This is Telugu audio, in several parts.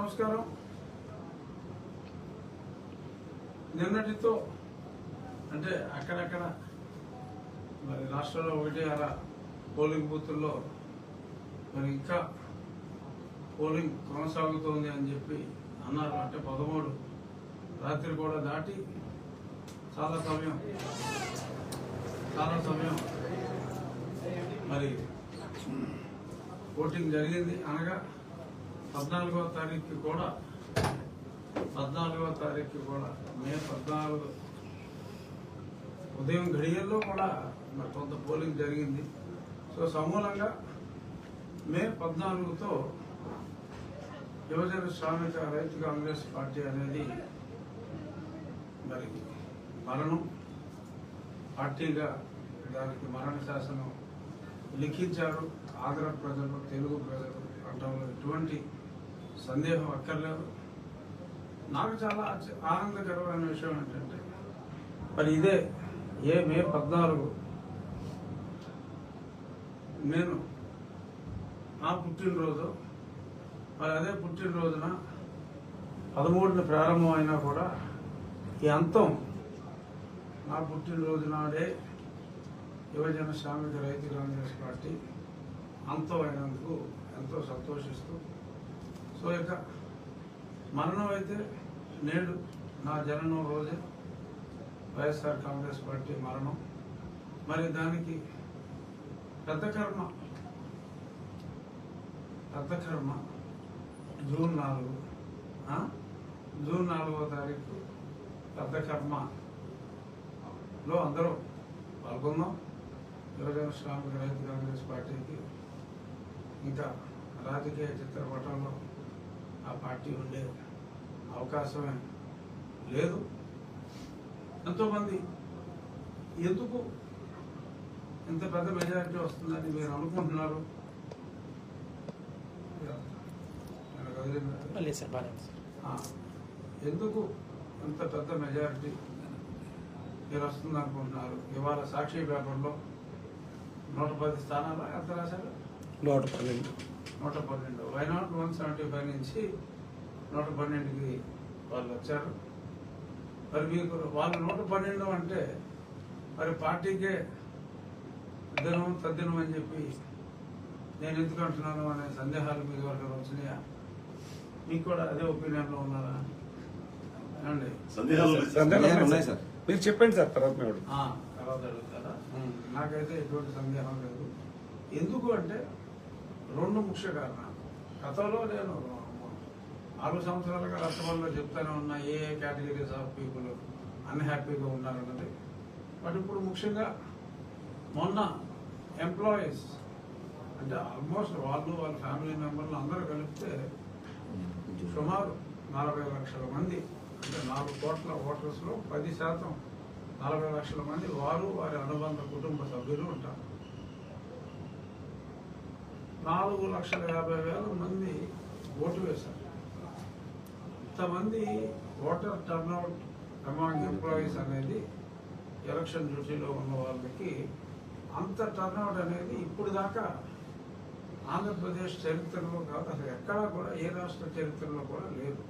నమస్కారం. నిన్నటితో అంటే అక్కడక్కడ మరి రాష్ట్రంలో 1/6 పోలింగ్ బూతుల్లో మరి ఇంకా పోలింగ్ కొనసాగుతోంది అని చెప్పి అన్నారు. అంటే 13 రాత్రి కూడా దాటి చాలా సమయం మరి ఓటింగ్ జరిగింది. అనగా 14వ తారీఖు కూడా మే 14 ఉదయం ఘడియల్లో కూడా మరి కొంత పోలింగ్ జరిగింది. సో సమూలంగా మే 14తో యువజన శ్రామిక రైతు కాంగ్రెస్ పార్టీ అనేది మరి మరణం పార్టీగా దానికి మరణ శాసనం లిఖించారు. ఆంధ్ర ప్రజలు, తెలుగు ప్రజలు అనడంలో ఎటువంటి సందేహం అక్కర్లేదు. నాకు చాలా ఆనందకరమైన విషయం ఏంటంటే మరి ఇదే మే 14 నేను నా పుట్టినరోజు, మరి అదే పుట్టినరోజున 13న ప్రారంభం అయినా కూడా ఈ అంతం నా పుట్టినరోజు నాడే యువజన శ్రామిక రైతు కాంగ్రెస్ పార్టీ అంతం అయినందుకు ఎంతో సంతోషిస్తూ, సో ఇక మరణం అయితే నేడు నా జననం రోజే వైఎస్ఆర్ కాంగ్రెస్ పార్టీ మరణం. మరి దానికి పెద్ద కర్మ జూన్ 4వ తారీఖు పెద్ద కర్మలో అందరూ పాల్గొన్నాం. యువజన శ్రామిక రైతు కాంగ్రెస్ పార్టీకి ఇంకా రాజకీయ చిత్రపటంలో ఆ పార్టీ ఉండే అవకాశమే లేదు. ఎంతోమంది ఎందుకు ఇంత పెద్ద మెజారిటీ వస్తుందని మీరు అనుకుంటున్నారు? ఎందుకు ఇంత పెద్ద మెజారిటీ మీరు వస్తుంది అనుకుంటున్నారు? ఇవాళ సాక్షి పేపర్లో 110 స్థానాలు ఎంత రాశారు? 112. వైనాట్ 175 నుంచి 112కి వాళ్ళు వచ్చారు. మరి మీకు వాళ్ళు 112 అంటే మరి పార్టీకే దినం తద్దినం అని చెప్పి నేను ఎందుకు అంటున్నాను అనే సందేహాలు మీకు వరకు వచ్చినాయా? మీకు కూడా అదే ఒపీనియన్లో ఉన్నారా అండి? సందేహాలు ఉన్నాయి సార్, మీరు చెప్పండి సార్. తర్వాత అడుగుతారా? నాకైతే ఎటువంటి సందేహం లేదు. ఎందుకు అంటే 2 ముఖ్య కారణాలు. గతంలో నేను 4 సంవత్సరాలుగా రాష్ట్రంలో చెప్తానే ఉన్నా ఏ కేటగిరీస్ ఆఫ్ పీపుల్ అన్హ్యాపీగా ఉన్నారన్నది. బట్ ఇప్పుడు ముఖ్యంగా మొన్న ఎంప్లాయీస్ అంటే ఆల్మోస్ట్ వాళ్ళ ఫ్యామిలీ మెంబర్లు అందరూ కలిపితే సుమారు 40 లక్షల మంది, అంటే 4 కోట్ల ఓటర్స్లో 10% 40 లక్షల మంది వారు వారి అనుబంధ కుటుంబ సభ్యులు ఉంటారు. 4,50,000 మంది ఓటు వేశారు. ఇంతమంది ఓటర్ టర్న్అవుట్ అమాంగ్ ఎంప్లాయీస్ అనేది ఎలక్షన్ డ్యూటీలో ఉన్న వాళ్ళకి అంత టర్న్అవుట్ అనేది ఇప్పుడు దాకా ఆంధ్రప్రదేశ్ చరిత్రలో కాదు, అసలు ఎక్కడా కూడా ఏ రాష్ట్ర చరిత్రలో కూడా లేదు.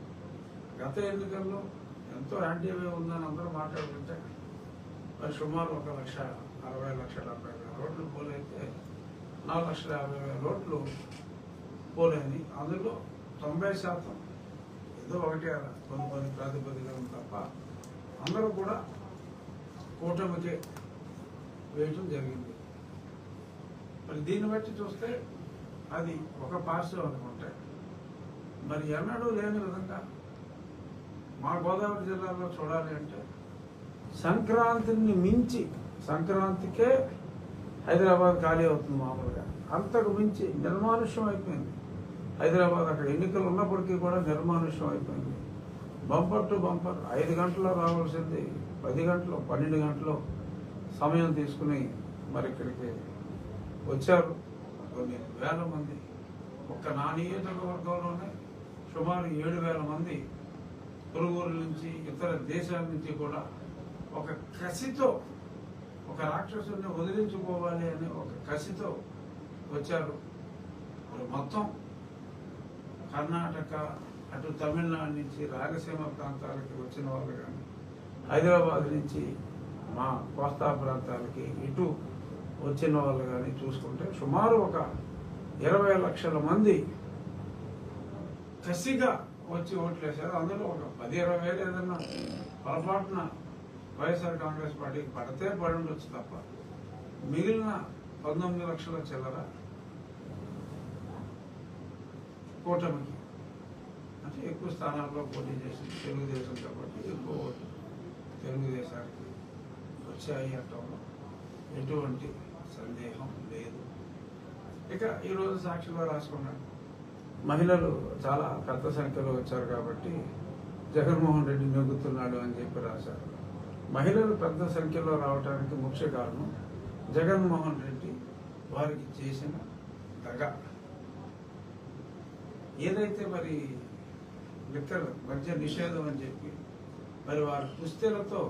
గత ఎన్నికల్లో ఎంతో యాంటీవే ఉందని అందరూ మాట్లాడుకుంటే మరి సుమారు 1,60,70,000 ఓట్లు పోలైతే 4,50,000 ఓట్లు పోలేని, అందులో 90% ఏదో ఒకటి కొన్ని ప్రాతిపదికలు తప్ప అందరూ కూడా కూటమికే వేయటం జరిగింది. మరి దీన్ని బట్టి చూస్తే అది ఒక పాజిటివ్ అనుకుంటే, మరి ఎన్నడూ లేని విధంగా మా గోదావరి జిల్లాలో చూడాలి అంటే సంక్రాంతిని మించి, సంక్రాంతికే హైదరాబాద్ ఖాళీ అవుతుంది మామూలుగా, అంతకు మించి నిర్మానుష్యం అయిపోయింది హైదరాబాద్. అక్కడ ఎన్నికలు ఉన్నప్పటికీ కూడా నిర్మానుష్యం అయిపోయింది. బంపర్ టు బంపర్ 5 గంటల్లో రావాల్సింది 10 గంటలు 12 గంటలు సమయం తీసుకుని మరి ఇక్కడికి వచ్చారు కొన్ని వేల మంది. ఒక్క నా నియోజకవర్గంలోనే సుమారు 7,000 మంది పొరుగురు నుంచి ఇతర దేశాల నుంచి కూడా ఒక కసితో, ఒక రాక్షసుని వదిలించుకోవాలి అనే ఒక కసితో వచ్చారు. మొత్తం కర్ణాటక, అటు తమిళనాడు నుంచి రాయలసీమ ప్రాంతాలకి వచ్చిన వాళ్ళు కానీ, హైదరాబాద్ నుంచి మా కోస్తా ప్రాంతాలకి ఇటు వచ్చిన వాళ్ళు కానీ చూసుకుంటే సుమారు ఒక 20 లక్షల మంది కసిగా వచ్చి ఓట్లు వేశారు. అందులో ఒక 10-20 వేలు ఏదన్నా పొరపాటున వైఎస్ఆర్ కాంగ్రెస్ పార్టీకి పడితే పడి ఉండొచ్చు తప్ప మిగిలిన 19 లక్షల చిల్లర కూటమికి, అంటే ఎక్కువ స్థానాల్లో పోటీ చేసింది తెలుగుదేశం కాబట్టి ఎక్కువ ఓట్లు తెలుగుదేశానికి వచ్చాయి అంటంలో ఎటువంటి సందేహం లేదు. ఇక ఈరోజు సాక్షిలో రాసుకున్నాను, మహిళలు చాలా పెద్ద సంఖ్యలో వచ్చారు కాబట్టి జగన్మోహన్ రెడ్డి నెగ్గుతున్నాడు అని చెప్పి రాశారు. మహిళలు పెద్ద సంఖ్యలో రావడానికి ముఖ్య కారణం జగన్మోహన్ రెడ్డి వారికి చేసిన దగ. ఏదైతే మరి లిక్కర్ మద్య నిషేధం అని చెప్పి మరి వారి పుస్తెలతో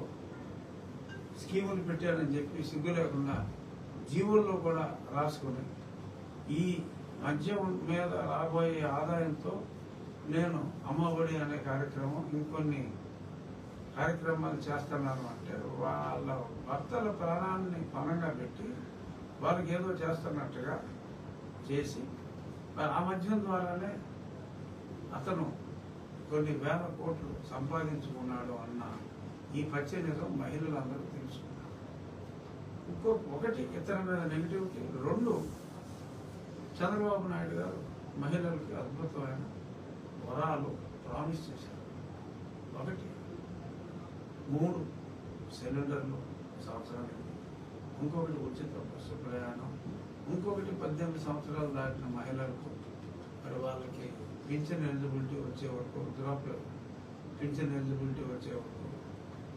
స్కీములు పెట్టారని చెప్పి సిగ్గు లేకుండా జీవుల్లో కూడా రాసుకుని ఈ మద్యం మీద రాబోయే ఆదాయంతో నేను అమ్మఒడి అనే కార్యక్రమం ఇంకొన్ని కార్యక్రమాలు చేస్తున్నాను అంటే వాళ్ళ భర్తల ప్రాణాన్ని పణంగా పెట్టి వాళ్ళకి ఏదో చేస్తున్నట్టుగా చేసి మరి ఆ మద్యం ద్వారానే అతను కొన్ని వేల కోట్లు సంపాదించుకున్నాడు అన్న ఈ పచ్చి నిజం మహిళలందరూ తెలుసుకున్నారు. ఒకటి ఇతని మీద నెగిటివిటీ, 2 చంద్రబాబు నాయుడు గారు మహిళలకి అద్భుతమైన వరాలు ప్రామిస్ చేశారు. 1 3 సిలిండర్లు సంవత్సరానికి, ఇంకొకటి ఉచిత బస్సు ప్రయాణం, ఇంకొకటి 18 సంవత్సరాలు దాటిన మహిళలకు మరి వాళ్ళకి పింఛన్ ఎలిజిబిలిటీ వచ్చే వరకు, వృద్ధాప్య పింఛన్ ఎలిజిబిలిటీ వచ్చే వరకు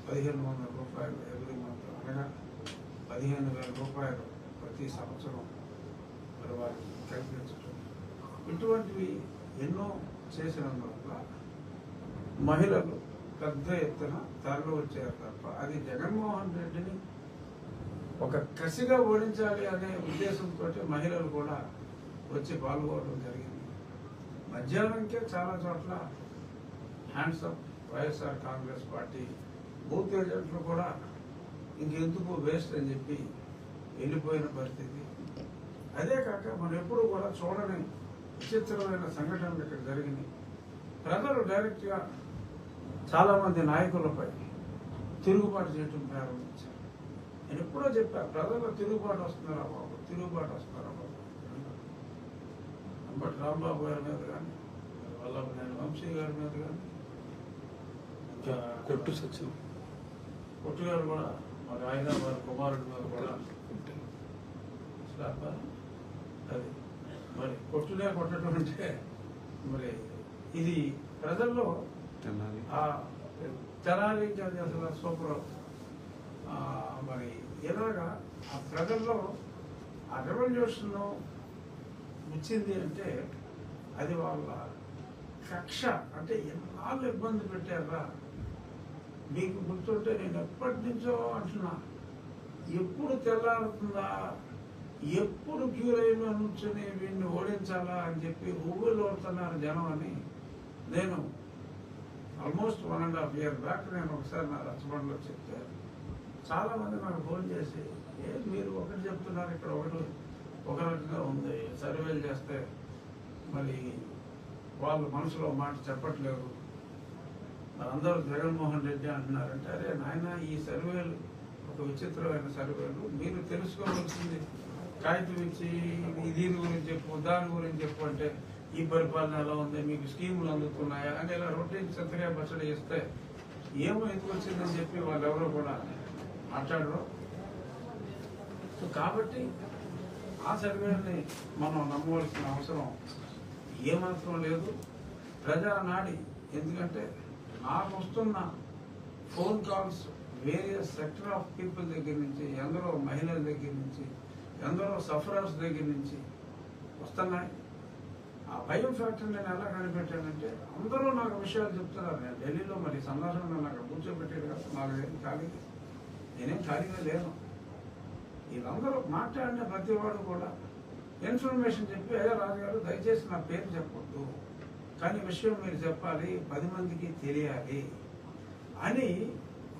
1500 రూపాయలు ఎవ్రీ మంత్, అనగా 15,000 రూపాయలు ప్రతి సంవత్సరం మరి వారికి కల్పించడం, ఇటువంటివి ఎన్నో చేసినందువల్ల మహిళలు పెద్ద ఎత్తున తరలి వచ్చారు తప్ప అది జగన్మోహన్ రెడ్డిని ఒక కసిగా ఓడించాలి అనే ఉద్దేశంతో మహిళలు కూడా వచ్చి పాల్గొనడం జరిగింది. మధ్యాహ్నంకే చాలా చోట్ల hands up YSR Congress party booth ఏజెంట్లు కూడా ఇంకెందుకు వేస్ట్ అని చెప్పి వెళ్ళిపోయిన పరిస్థితి. అదే కాక మనం ఎప్పుడు కూడా చూడని విచిత్రమైన సంఘటనలు ఇక్కడ జరిగినాయి. ప్రజలు డైరెక్ట్గా చాలామంది నాయకులపై తిరుగుబాటు చేయడం ప్రారంభించారు. నేను ఎప్పుడో చెప్పా, ప్రజలు తిరుగుబాటు వస్తున్నారా బాబు, తిరుగుబాటు వస్తున్నారా బాబు. బట్ రాంబాబు గారి మీద కానీ, వల్లభనేని వంశీ గారి మీద కానీ, ఇంకా కొట్టు గారు కూడా మరి ఆయన వారి కుమారుడి మీద కూడా అది మరి కొట్టునే కొట్టడం అంటే మరి ఇది ప్రజల్లో తెనాలి అసలు సూపర్. మరి ఇలాగా ఆ ప్రజల్లో ఆ రెవల్యూషన్ వచ్చింది అంటే అది వాళ్ళ కక్ష. అంటే ఎన్నాళ్ళు ఇబ్బంది పెట్టారా మీకు గుర్తుంటే, నేను ఎప్పటి నుంచో అంటున్నా, ఎప్పుడు తెల్లారుతుందా, ఎప్పుడు క్యూ లైన్లో నుంచొని వీడిని ఓడించాలా అని చెప్పి ఊళ్ళో ఓడుతున్నారు జనం అని నేను ఆల్మోస్ట్ 1.5 years బ్యాక్ నేను ఒకసారి నా రచ్చబండలో చెప్తే చాలామంది నాకు ఫోన్ చేసి, మీరు ఒకటి చెప్తున్నారు, ఇక్కడ ఒక రకంగా ఉంది, సర్వేలు చేస్తే మరి వాళ్ళు మనసులో మాట చెప్పట్లేదు, అందరూ జగన్మోహన్ రెడ్డి అంటున్నారంటే, అరే నాయన ఈ సర్వేలు ఒక విచిత్రమైన సర్వేలు, మీరు తెలుసుకోవాల్సింది కాగితం ఇచ్చి దీని గురించి చెప్పు, దాని గురించి చెప్పు అంటే ఈ పరిపాలన ఎలా ఉంది, మీకు స్కీములు అందుతున్నాయా అని ఇలా రొటీన్ చెత్తగా బచ్చడి చేస్తే ఏమో ఎందుకు వచ్చిందని చెప్పి వాళ్ళు ఎవరో కూడా మాట్లాడరు. కాబట్టి ఆ సర్వేని మనం నమ్మవలసిన అవసరం ఏమాత్రం లేదు. ప్రజానాడి, ఎందుకంటే నాకు వస్తున్న phone calls various sector of people దగ్గర నుంచి, ఎందరో మహిళల దగ్గర నుంచి, ఎందరో సఫరర్స్ దగ్గర నుంచి వస్తున్నాయి. ఆ భయం ఫ్యాక్టర్ నేను ఎలా కనిపెట్టానంటే, అందరూ నాకు విషయాలు చెప్తున్నారు. నేను ఢిల్లీలో మరి సందర్శన నాకు కూర్చోబెట్టారు కదా, నాకు ఏం ఖాళీ, నేనేం ఖాళీగా లేను. వీళ్ళందరూ మాట్లాడిన ప్రతి వాడు కూడా ఇన్ఫర్మేషన్ చెప్పి, అయ్యా రాజుగారు దయచేసి నా పేరు చెప్పొద్దు, కానీ విషయం మీరు చెప్పాలి, 10 మందికి తెలియాలి అని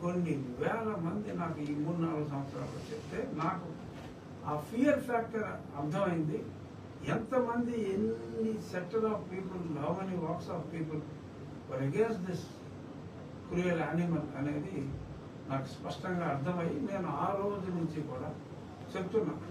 కొన్ని వేల మంది నాకు ఈ 3-4 సంవత్సరాలు చెప్తే నాకు ఆ ఫియర్ ఫ్యాక్టర్ అర్థమైంది. ఎంతమంది, ఎన్ని sector of people, how many walks of people were against this cruel animal అనేది నాకు స్పష్టంగా అర్థమయ్యి నేను ఆ రోజు నుంచి కూడా చెప్తున్నాను.